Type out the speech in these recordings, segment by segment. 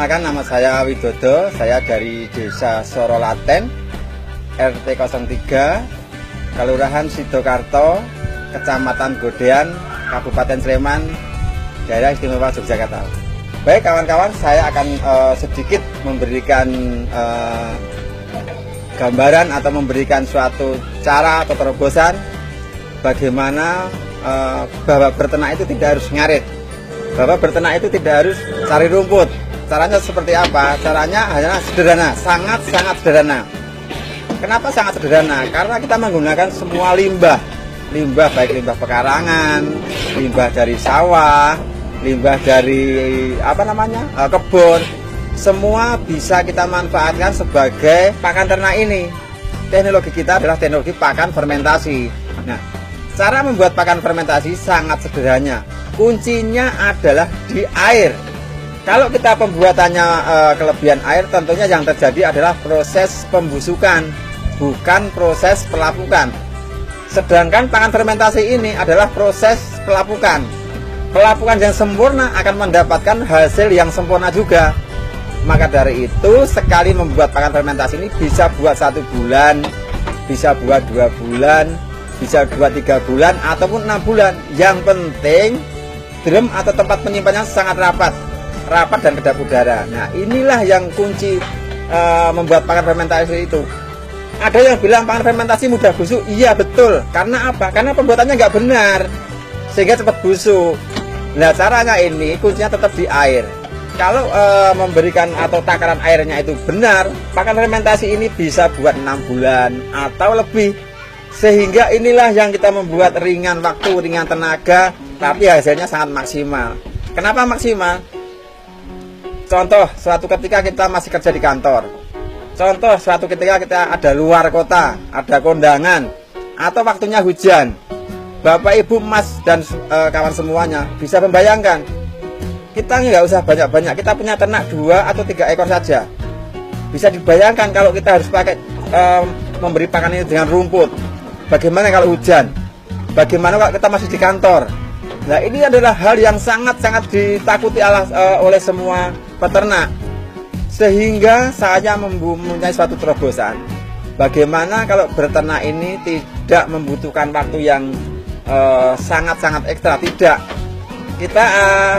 Perkenalkan, nama saya Widodo, saya dari Desa Sorolaten, RT 03, Kelurahan Sidokarto, Kecamatan Godean, Kabupaten Sleman, Daerah Istimewa Yogyakarta. Baik kawan-kawan, saya akan sedikit memberikan gambaran atau memberikan suatu cara atau terobosan bagaimana bahwa berternak itu tidak harus ngarit, bahwa berternak itu tidak harus cari rumput. Caranya seperti apa? Caranya hanya sederhana, sangat-sangat sederhana. Kenapa sangat sederhana? Karena kita menggunakan semua limbah baik limbah pekarangan, limbah dari sawah, limbah dari kebun, semua bisa kita manfaatkan sebagai pakan ternak ini. Teknologi kita adalah teknologi pakan fermentasi. Nah, cara membuat pakan fermentasi sangat sederhana. Kuncinya adalah di air. Kalau kita pembuatannya kelebihan air, tentunya yang terjadi adalah proses pembusukan, bukan proses pelapukan. Sedangkan pakan fermentasi ini adalah proses pelapukan. Pelapukan yang sempurna akan mendapatkan hasil yang sempurna juga. Maka dari itu, sekali membuat pakan fermentasi ini bisa buat 1 bulan, bisa buat 2 bulan, bisa buat 3 bulan, ataupun 6 bulan. Yang penting drum atau tempat penyimpanannya sangat rapat dan kedap udara. Nah, inilah yang kunci membuat pakan fermentasi itu. Ada yang bilang pakan fermentasi mudah busuk. Iya betul. Karena apa? Karena pembuatannya nggak benar, sehingga cepat busuk. Nah, caranya ini kuncinya tetap di air. Kalau memberikan atau takaran airnya itu benar, pakan fermentasi ini bisa buat 6 bulan atau lebih. Sehingga inilah yang kita membuat ringan waktu, ringan tenaga, tapi hasilnya sangat maksimal. Kenapa maksimal? Contoh, suatu ketika kita masih kerja di kantor. Contoh, suatu ketika kita ada luar kota, ada kondangan, atau waktunya hujan. Bapak, Ibu, Mas, dan kawan semuanya bisa membayangkan. Kita nggak usah banyak-banyak, kita punya ternak 2 atau 3 ekor saja. Bisa dibayangkan kalau kita harus pakai memberi pakan ini dengan rumput. Bagaimana kalau hujan? Bagaimana kalau kita masih di kantor? Nah, ini adalah hal yang sangat-sangat ditakuti oleh semua peternak. Sehingga saya mempunyai suatu terobosan. Bagaimana kalau berternak ini tidak membutuhkan waktu yang sangat-sangat ekstra? Tidak. Kita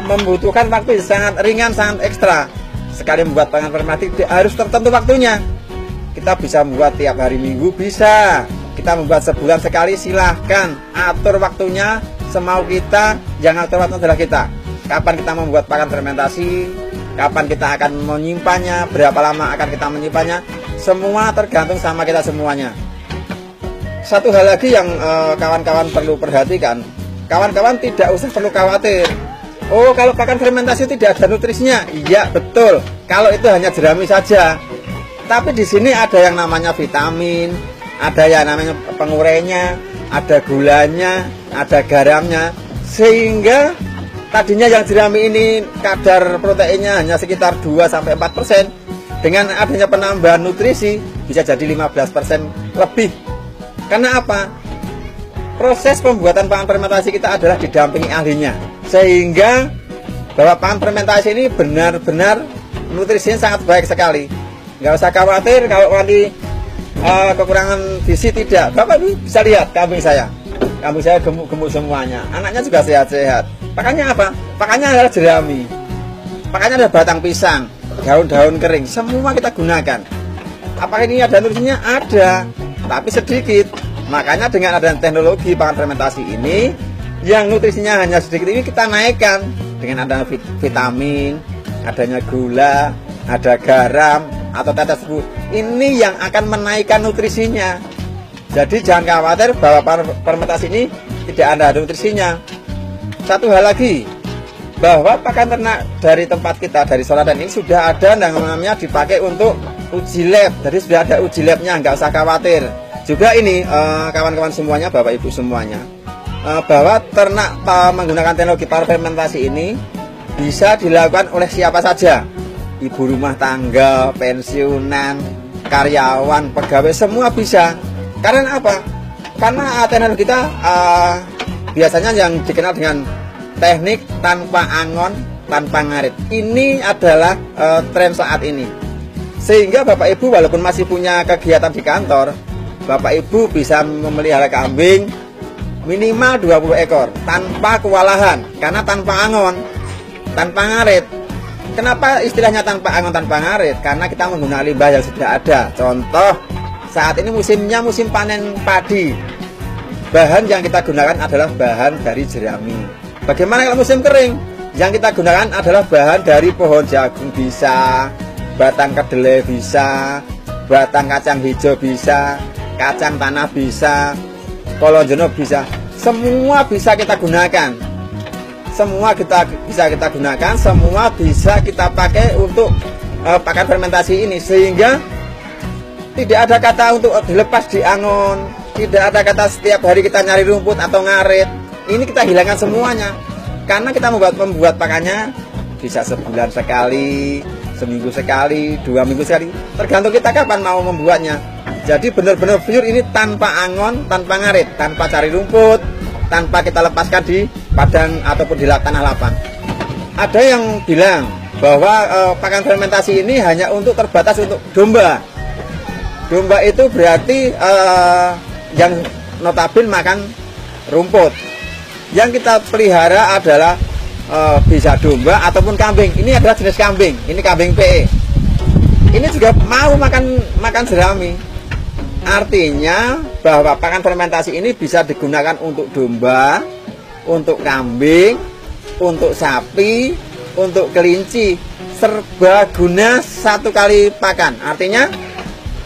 membutuhkan waktu yang sangat ringan, sangat ekstra. Sekali membuat pakan fermentasi tidak harus tertentu waktunya. Kita bisa membuat tiap hari Minggu, bisa. Kita membuat sebulan sekali, silahkan. Atur waktunya semau kita, jangan atur waktu adalah kita. Kapan kita membuat pakan fermentasi, kapan kita akan menyimpannya, berapa lama akan kita menyimpannya, semua tergantung sama kita semuanya. Satu hal lagi yang kawan-kawan perlu perhatikan, kawan-kawan tidak usah perlu khawatir. Oh, kalau pakan fermentasi tidak ada nutrisinya. Iya, betul. Kalau itu hanya jerami saja. Tapi di sini ada yang namanya vitamin, ada yang namanya pengurainya, ada gulanya, ada garamnya. Sehingga tadinya yang jerami ini kadar proteinnya hanya sekitar 2-4%. Dengan adanya penambahan nutrisi bisa jadi 15% lebih. Karena apa? Proses pembuatan pakan fermentasi kita adalah didampingi ahlinya, sehingga bahwa pakan fermentasi ini benar-benar nutrisinya sangat baik sekali. Nggak usah khawatir kalau nanti kekurangan gizi, tidak. Bapak bisa lihat kambing saya gemuk-gemuk semuanya, anaknya juga sehat-sehat. Pakannya apa? Pakannya adalah jerami, pakannya adalah batang pisang, daun-daun kering, semua kita gunakan. Apakah ini ada nutrisinya? Ada, tapi sedikit. Makanya dengan adanya teknologi pakan fermentasi ini, yang nutrisinya hanya sedikit ini kita naikkan dengan adanya vitamin, adanya gula, ada garam atau tetes bubuk. Ini yang akan menaikkan nutrisinya. Jadi jangan khawatir bahwa pakan fermentasi ini tidak ada nutrisinya. Satu hal lagi, bahwa pakan ternak dari tempat kita, dari Sorolaten ini sudah ada namanya dipakai untuk uji lab. Jadi sudah ada uji labnya, nggak usah khawatir. Juga ini kawan-kawan semuanya, Bapak Ibu semuanya, bahwa ternak menggunakan teknologi pakan fermentasi ini bisa dilakukan oleh siapa saja. Ibu rumah tangga, pensiunan, karyawan, pegawai, semua bisa. Karena apa? Karena teknologi kita biasanya yang dikenal dengan teknik tanpa angon tanpa ngarit. Ini adalah tren saat ini. Sehingga Bapak Ibu walaupun masih punya kegiatan di kantor, Bapak Ibu bisa memelihara kambing minimal 20 ekor tanpa kewalahan, karena tanpa angon, tanpa ngarit. Kenapa istilahnya tanpa angon, tanpa ngarit? Karena kita menggunakan limbah yang sudah ada. Contoh, saat ini musimnya musim panen padi. Bahan yang kita gunakan adalah bahan dari jerami. Bagaimana kalau musim kering? Yang kita gunakan adalah bahan dari pohon jagung bisa, batang kedelai bisa, batang kacang hijau bisa, kacang tanah bisa, kolonjono bisa. Semua bisa kita gunakan. Semua bisa kita gunakan, semua bisa kita pakai untuk pakan fermentasi ini. Sehingga tidak ada kata untuk dilepas di angon, tidak ada kata setiap hari kita nyari rumput atau ngarit. Ini kita hilangkan semuanya. Karena kita membuat pakannya bisa sebulan sekali, seminggu sekali, 2 minggu sekali, tergantung kita kapan mau membuatnya. Jadi benar-benar pure ini tanpa angon, tanpa ngarit, tanpa cari rumput, tanpa kita lepaskan di padang ataupun di tanah lapang. Ada yang bilang bahwa pakan fermentasi ini hanya untuk terbatas untuk domba. Domba itu berarti yang notabene makan rumput. Yang kita pelihara adalah bisa domba ataupun kambing. Ini adalah jenis kambing. Ini kambing PE. Ini juga mau makan jerami. Artinya bahwa pakan fermentasi ini bisa digunakan untuk domba, untuk kambing, untuk sapi, untuk kelinci. Serba guna satu kali pakan. Artinya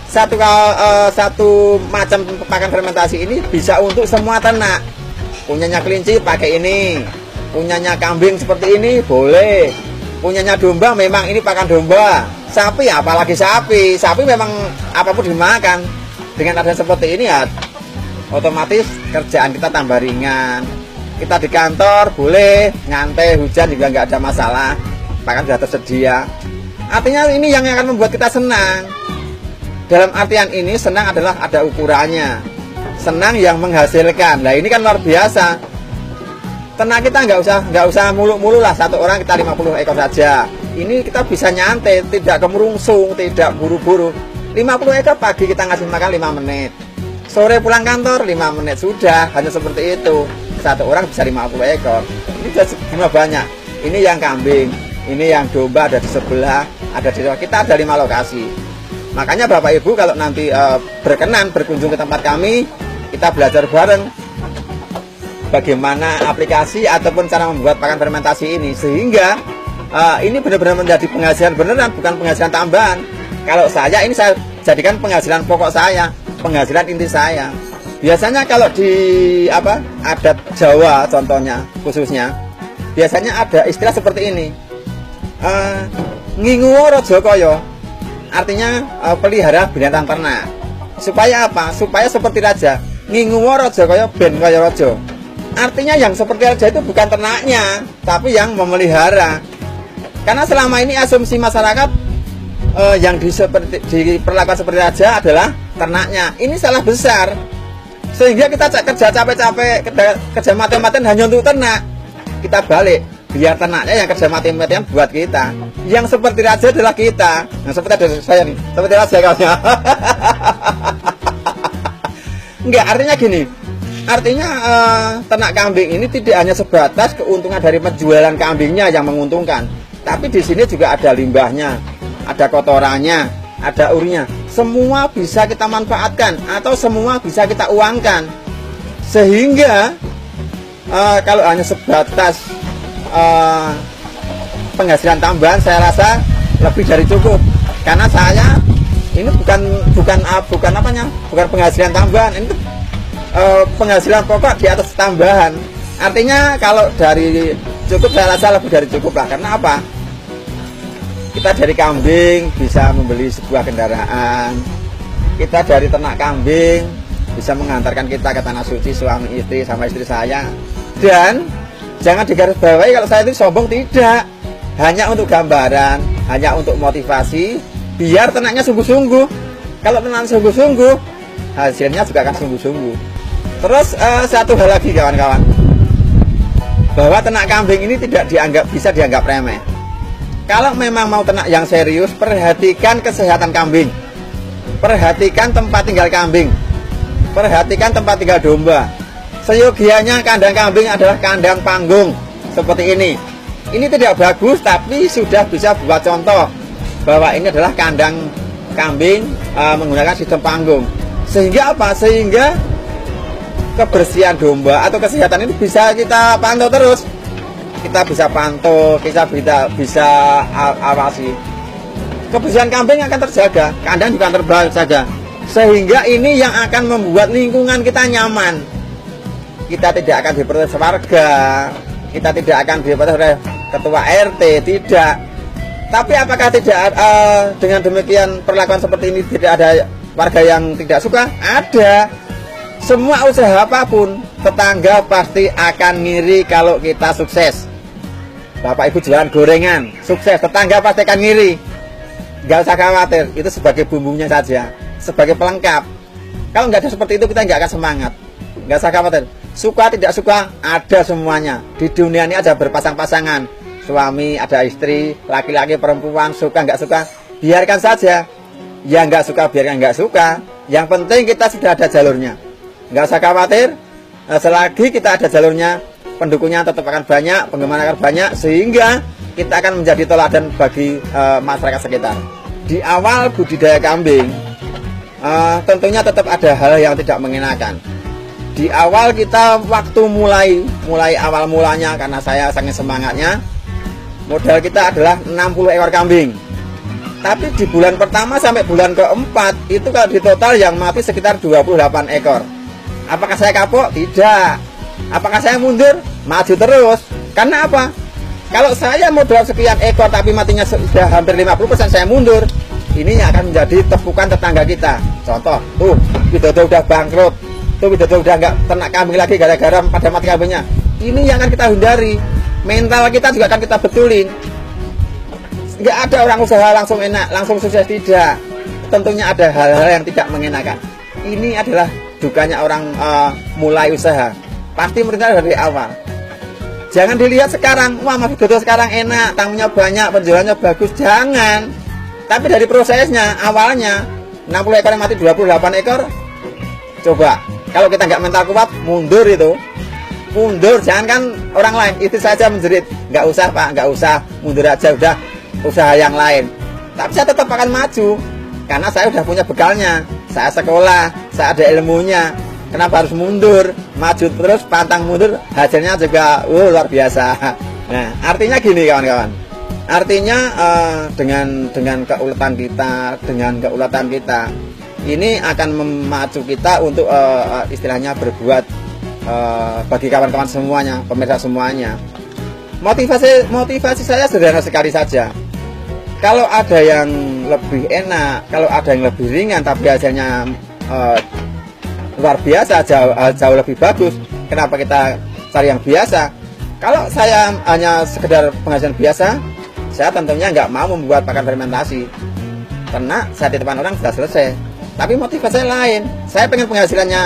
satu macam pakan fermentasi ini bisa untuk semua ternak. Punyanya kelinci pakai ini, punyanya kambing seperti ini boleh, punyanya domba memang ini pakan domba, sapi apalagi sapi memang apapun dimakan. Dengan adanya seperti ini ya otomatis kerjaan kita tambah ringan. Kita di kantor boleh nyantai, hujan juga nggak ada masalah, pakan sudah tersedia. Artinya ini yang akan membuat kita senang. Dalam artian ini senang adalah ada ukurannya, senang yang menghasilkan. Nah ini kan luar biasa. Ternak kita nggak usah mulu-mulu lah, satu orang kita 50 ekor saja. Ini kita bisa nyantai, tidak kemerungsung, tidak buru-buru. 50 ekor pagi kita ngasih makan 5 menit, sore pulang kantor 5 menit, sudah, hanya seperti itu. Satu orang bisa 50 ekor. Ini sudah segini banyak. Ini yang kambing, ini yang domba ada di sebelah, ada di sebelah. Kita ada 5 lokasi. Makanya Bapak Ibu kalau nanti berkenan berkunjung ke tempat kami, kita belajar bareng bagaimana aplikasi ataupun cara membuat pakan fermentasi ini, sehingga ini benar-benar menjadi penghasilan beneran, bukan penghasilan tambahan. Kalau saya ini saya jadikan penghasilan pokok saya, penghasilan inti saya. Biasanya kalau di adat Jawa contohnya khususnya, biasanya ada istilah seperti ini, nginguwo rojo koyo, artinya pelihara binatang ternak. Supaya apa? Supaya seperti raja. Nginguwo rojo koyo ben koyo rojo. Artinya yang seperti raja itu bukan ternaknya, tapi yang memelihara. Karena selama ini asumsi masyarakat yang diperlakukan seperti raja adalah ternaknya. Ini salah besar. Sehingga kita kerja capek-capek, kerja mati-matian hanya untuk ternak. Kita balik, biar ternaknya yang kerja mati-matian buat kita. Yang seperti raja adalah kita. Nah seperti ada saya nih, seperti raja kayaknya. Enggak, artinya gini. Artinya ternak kambing ini tidak hanya sebatas keuntungan dari penjualan kambingnya yang menguntungkan, tapi di sini juga ada limbahnya, ada kotorannya, ada urinya. Semua bisa kita manfaatkan atau semua bisa kita uangkan. Sehingga kalau hanya sebatas penghasilan tambahan, saya rasa lebih dari cukup. Karena saya ini bukan penghasilan tambahan, ini penghasilan pokok di atas tambahan. Artinya kalau dari cukup saya rasa lebih dari cukup lah. Karena apa? Kita dari kambing bisa membeli sebuah kendaraan. Kita dari ternak kambing bisa mengantarkan kita ke tanah suci suami istri sama istri saya. Dan jangan digarisbawahi kalau saya itu sombong, tidak. Hanya untuk gambaran, hanya untuk motivasi, biar ternaknya sungguh-sungguh. Kalau ternaknya sungguh-sungguh, hasilnya juga akan sungguh-sungguh. Terus satu hal lagi kawan-kawan, bahwa ternak kambing ini tidak bisa dianggap remeh. Kalau memang mau ternak yang serius, perhatikan kesehatan kambing, perhatikan tempat tinggal kambing, perhatikan tempat tinggal domba. Seyogianya kandang kambing adalah kandang panggung seperti ini. Ini tidak bagus, tapi sudah bisa buat contoh bahwa ini adalah kandang kambing menggunakan sistem panggung. Sehingga apa? Sehingga kebersihan domba atau kesehatan ini bisa kita pantau terus. Kita bisa pantau, kita bisa awasi. Kebersihan kambing akan terjaga, kandang juga terjaga. Sehingga ini yang akan membuat lingkungan kita nyaman. Kita tidak akan diprotes warga, kita tidak akan diprotes oleh ketua RT, tidak. Tapi apakah tidak dengan demikian perlakuan seperti ini tidak ada warga yang tidak suka? Ada. Semua usaha apapun, tetangga pasti akan ngiri kalau kita sukses. Bapak Ibu jualan gorengan, sukses, tetangga pasti akan ngiri. Gak usah khawatir, itu sebagai bumbunya saja, sebagai pelengkap. Kalau nggak ada seperti itu, kita nggak akan semangat. Nggak usah khawatir. Suka tidak suka, ada semuanya. Di dunia ini ada berpasang-pasangan. Suami, ada istri, laki-laki, perempuan, suka nggak suka, biarkan saja. Yang nggak suka, biarkan nggak suka. Yang penting kita sudah ada jalurnya. Nggak usah khawatir, selagi kita ada jalurnya, pendukungnya tetap akan banyak, penggemar akan banyak, sehingga kita akan menjadi teladan bagi masyarakat sekitar. Di awal budidaya kambing, tentunya tetap ada hal yang tidak mengenakan. Di awal kita waktu mulai awal mulanya, karena saya sangat semangatnya, modal kita adalah 60 ekor kambing. Tapi di bulan pertama sampai bulan keempat, itu kalau di total yang mati sekitar 28 ekor. Apakah saya kapok? Tidak. Apakah saya mundur? Maju terus. Karena apa? Kalau saya modal sekian ekor tapi matinya sudah hampir 50%, saya mundur. Ini yang akan menjadi tepukan tetangga kita. Contoh, tuh Widodo udah bangkrut, tuh Widodo udah nggak ternak kambing lagi gara-gara pada mati kambingnya. Ini yang akan kita hindari. Mental kita juga akan kita betulin. Nggak ada orang usaha langsung enak, langsung sukses, tidak. Tentunya ada hal-hal yang tidak mengenakan. Ini adalah dukanya orang mulai usaha. Pasti mereka dari awal. Jangan dilihat sekarang, wah Mas Widodo sekarang enak, tamunya banyak, penjualannya bagus. Jangan. Tapi dari prosesnya, awalnya 60 ekor yang mati 28 ekor. Coba, kalau kita nggak mental kuat, mundur itu. Mundur, jangan kan orang lain, itu saja menjerit. Nggak usah Pak, nggak usah, mundur aja, udah usaha yang lain. Tapi saya tetap akan maju, karena saya udah punya bekalnya. Saya sekolah, saya ada ilmunya. Kenapa harus mundur? Maju terus, pantang mundur, hasilnya juga luar biasa. Nah, artinya gini kawan-kawan. Artinya dengan keuletan kita, ini akan memacu kita untuk istilahnya berbuat bagi kawan-kawan semuanya, pemirsa semuanya. Motivasi saya sederhana sekali saja. Kalau ada yang lebih enak, kalau ada yang lebih ringan tapi hasilnya luar biasa, jauh lebih bagus, kenapa kita cari yang biasa? Kalau saya hanya sekedar penghasilan biasa, saya tentunya nggak mau membuat pakan fermentasi. Karena saya titipan orang sudah selesai. Tapi motivasi saya lain. Saya pengen penghasilannya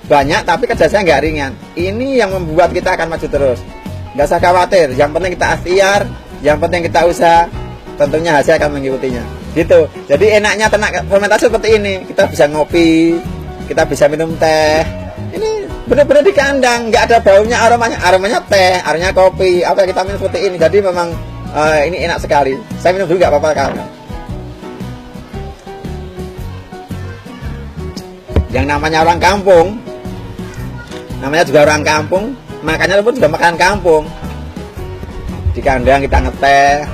banyak, tapi kerja saya nggak ringan. Ini yang membuat kita akan maju terus. Nggak usah khawatir. Yang penting kita ikhtiar, yang penting kita usaha. Tentunya hasil akan mengikutinya. Gitu. Jadi enaknya ternak fermentasi seperti ini. Kita bisa ngopi, kita bisa minum teh. Ini benar-benar di kandang, nggak ada baunya, aromanya teh, aromanya kopi. Apa kita minum seperti ini. Jadi memang ini enak sekali. Saya minum dulu nggak apa-apa kan. Yang namanya orang kampung, namanya juga orang kampung, makannya pun juga makanan kampung. Di kandang kita ngeteh,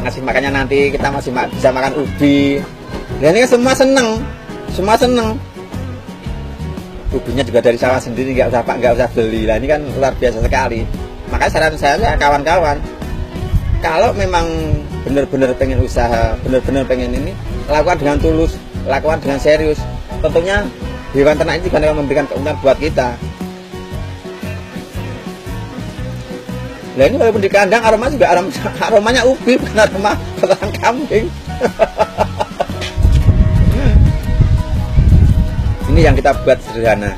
ngasih makannya nanti kita masih bisa makan ubi. Dan ini semua seneng. Ubinya juga dari sawah sendiri, nggak usah beli. Lah ini kan luar biasa sekali. Makanya saran saya kawan-kawan, kalau memang benar-benar pengen usaha, benar-benar pengen ini, lakukan dengan tulus, lakukan dengan serius. Tentunya hewan ternak ini juga akan memberikan keuntungan buat kita. Nah ini walaupun di kandang aromanya ubi, bukan aroma kotoran kambing. Ini yang kita buat sederhana.